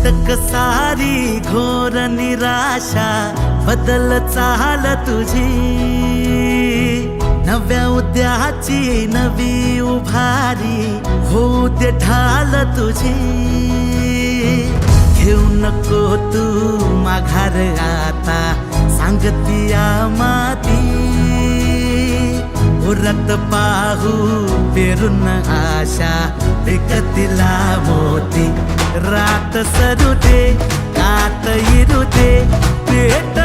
अटक सारी घोर निराशा बदल चाल तुझी, नव्या उद्याची नवी उभारी होऊ दे ढाल तुझी। घेऊ नको तू माघार आता सांगतिया माती, उरत पाहू पेरून आशा विकतिला मोती। रात सरू दे कात इरू दे पेट